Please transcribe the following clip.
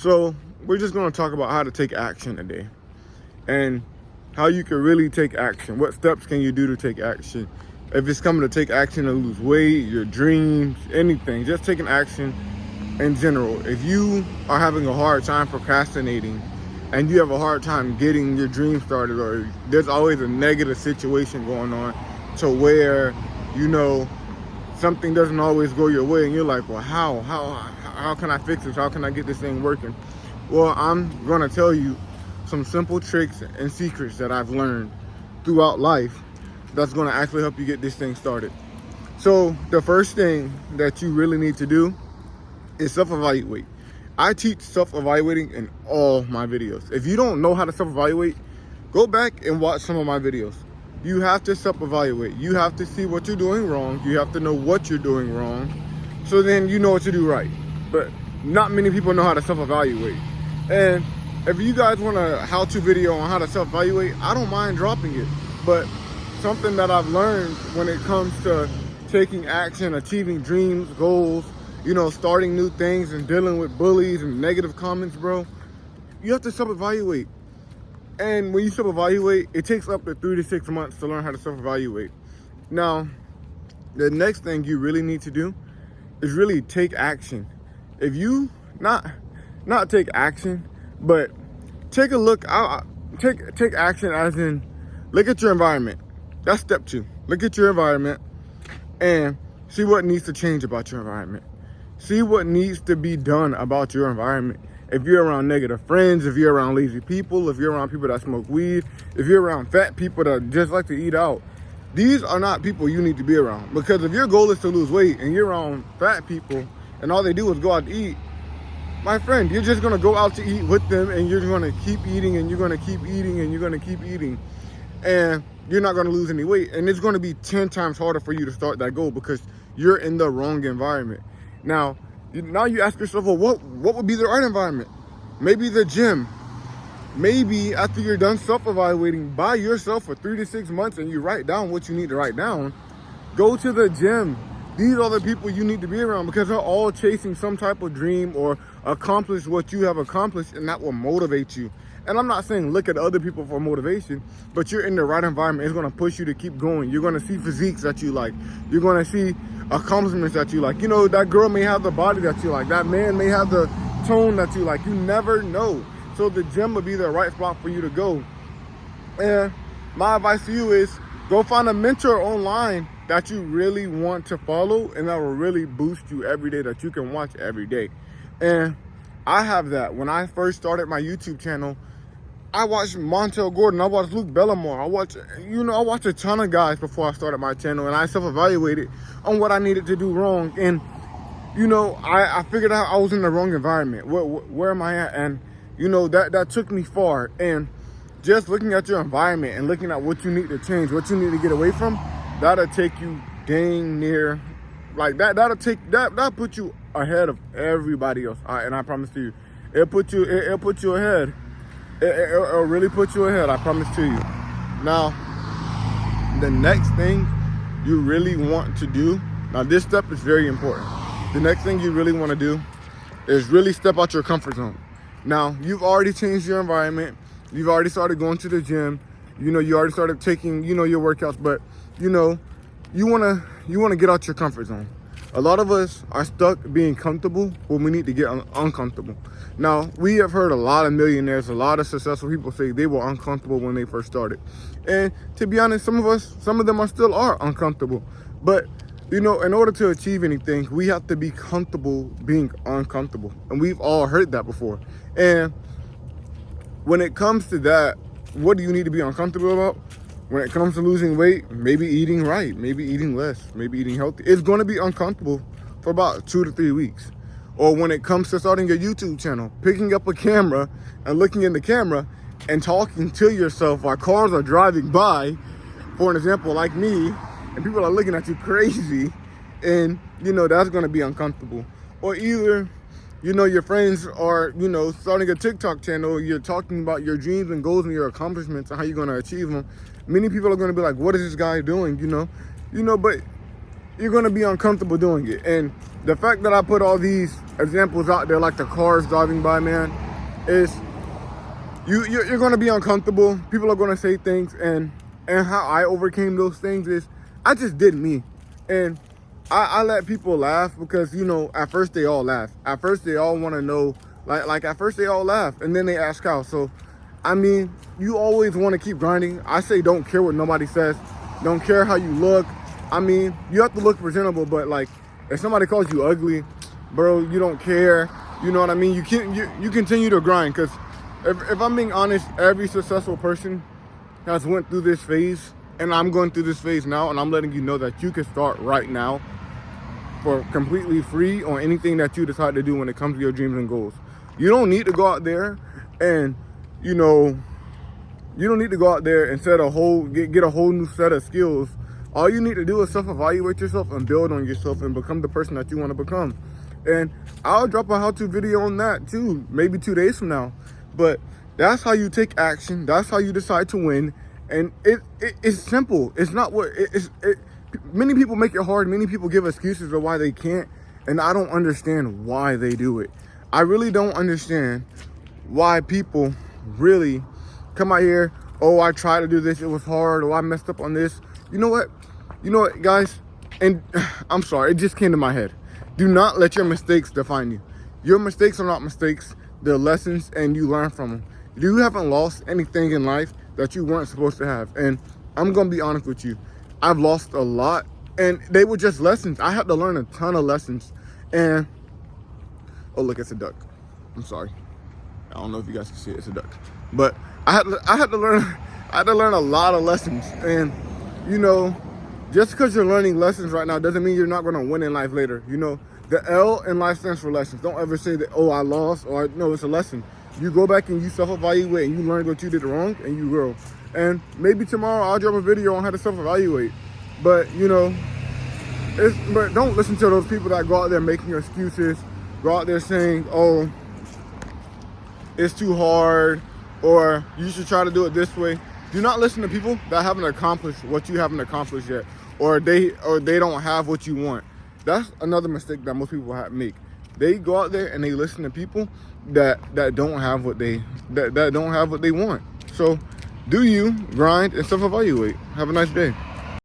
So we're just going to talk about how to take action today and how you can really take action. What steps can you do to take action? If it's coming to take action to lose weight, your dreams, anything, just taking action in general. If you are having a hard time procrastinating and you have a hard time getting your dream started, or there's always a negative situation going on to where, you know, something doesn't always go your way and you're like, well, how can I fix this? How can I get this thing working? Well, I'm gonna tell you some simple tricks and secrets that I've learned throughout life that's gonna actually help you get this thing started. So the first thing that you really need to do is self-evaluate. I teach self-evaluating in all my videos. If you don't know how to self-evaluate, go back and watch some of my videos. You have to self-evaluate. You have to see what you're doing wrong. You have to know what you're doing wrong, so then you know what to do right. But not many people know how to self-evaluate. And if you guys want a how-to video on how to self-evaluate, I don't mind dropping it. But something that I've learned when it comes to taking action, achieving dreams, goals, you know, starting new things and dealing with bullies and negative comments, bro, you have to self-evaluate. And when you self-evaluate, it takes up to 3 to 6 months to learn how to self-evaluate. Now, the next thing you really need to do is really take action. If you not take action, but take a look, take action as in look at your environment. That's step 2. Look at your environment and see what needs to change about your environment. See what needs to be done about your environment. If you're around negative friends, if you're around lazy people, if you're around people that smoke weed, if you're around fat people that just like to eat out, these are not people you need to be around. Because if your goal is to lose weight and you're around fat people and all they do is go out to eat, my friend, you're just gonna go out to eat with them and you're gonna keep eating and you're gonna keep eating and you're gonna keep eating. And you're not gonna lose any weight. And it's gonna be 10 times harder for you to start that goal because you're in the wrong environment. Now you ask yourself, well, what would be the right environment? Maybe the gym. Maybe after you're done self-evaluating by yourself for 3 to 6 months and you write down what you need to write down, go to the gym. These are the people you need to be around because they're all chasing some type of dream or accomplish what you have accomplished, and that will motivate you. And I'm not saying look at other people for motivation, but you're in the right environment. It's gonna push you to keep going. You're gonna see physiques that you like. You're gonna see accomplishments that you like. You know, that girl may have the body that you like. That man may have the tone that you like. You never know. So the gym would be the right spot for you to go. And my advice to you is go find a mentor online that you really want to follow and that will really boost you every day, that you can watch every day. And I have that. When I first started my YouTube channel, I watched Montel Gordon, I watched Luke Bellamore, I watched a ton of guys before I started my channel, and I self-evaluated on what I needed to do wrong. And, you know, I figured out I was in the wrong environment. Where am I at? And, you know, that took me far. And just looking at your environment and looking at what you need to change, what you need to get away from, that'll take you dang near, like that'll put you ahead of everybody else. And I promise to you, it'll put you ahead. It'll really put you ahead, I promise to you. Now, the next thing you really want to do, now this step is very important. The next thing you really want to do is really step out your comfort zone. Now, you've already changed your environment. You've already started going to the gym. You know, you already started taking, you know, your workouts, but you know, you want to get out your comfort zone. A lot of us are stuck being comfortable when we need to get uncomfortable. Now, we have heard a lot of millionaires, a lot of successful people say they were uncomfortable when they first started. And to be honest, some of them still are uncomfortable. But, you know, in order to achieve anything, we have to be comfortable being uncomfortable. And we've all heard that before. And when it comes to that, what do you need to be uncomfortable about? When it comes to losing weight, maybe eating right, maybe eating less, maybe eating healthy. It's going to be uncomfortable for about 2 to 3 weeks. Or when it comes to starting your YouTube channel, picking up a camera and looking in the camera and talking to yourself while cars are driving by, for an example, like me, and people are looking at you crazy, and, you know, that's going to be uncomfortable. Or either, you know, your friends are, you know, starting a TikTok channel, you're talking about your dreams and goals and your accomplishments and how you're going to achieve them. Many people are going to be like, what is this guy doing, you know? But you're gonna be uncomfortable doing it. And the fact that I put all these examples out there, like the cars driving by, man, is you're gonna be uncomfortable. People are gonna say things, and how I overcame those things is I just did me. And I let people laugh because, you know, at first they all laugh. At first they all want to know, like at first they all laugh, and then they ask how. So, I mean, you always want to keep grinding. I say don't care what nobody says. Don't care how you look. I mean, you have to look presentable, but like if somebody calls you ugly, bro, you don't care. You know what I mean? You continue to grind, because if I'm being honest, every successful person has went through this phase, and I'm going through this phase now, and I'm letting you know that you can start right now for completely free on anything that you decide to do when it comes to your dreams and goals. You don't need to go out there and, you know, you don't need to go out there and set a whole, get a whole new set of skills. All you need to do is self-evaluate yourself and build on yourself and become the person that you want to become. And I'll drop a how-to video on that too, maybe 2 days from now. But that's how you take action. That's how you decide to win. And it's simple. It's not what many people make it hard. Many people give excuses of why they can't, and I don't understand why they do it. I really don't understand why people really come out here, oh, I tried to do this, it was hard, or I messed up on this. You know what, guys, and I'm sorry, it just came to my head. Do not let your mistakes define you. Your mistakes are not mistakes, they're lessons, and you learn from them. You haven't lost anything in life that you weren't supposed to have. And I'm gonna be honest with you, I've lost a lot, and they were just lessons. I had to learn a ton of lessons. And oh, look, it's a duck. I'm sorry, I don't know if you guys can see it. It's a duck. But I had to learn a lot of lessons. And you know, just because you're learning lessons right now doesn't mean you're not gonna win in life later. You know, the L in life stands for lessons. Don't ever say that, oh, I lost, or no, it's a lesson. You go back and you self-evaluate, and you learn what you did wrong, and you grow. And maybe tomorrow I'll drop a video on how to self-evaluate. But you know, but don't listen to those people that go out there making excuses, go out there saying, oh, it's too hard, or you should try to do it this way. Do not listen to people that haven't accomplished what you haven't accomplished yet, or they don't have what you want. That's another mistake that most people make. They go out there and they listen to people that don't have what they don't have what they want. So do you grind and self-evaluate. Have a nice day.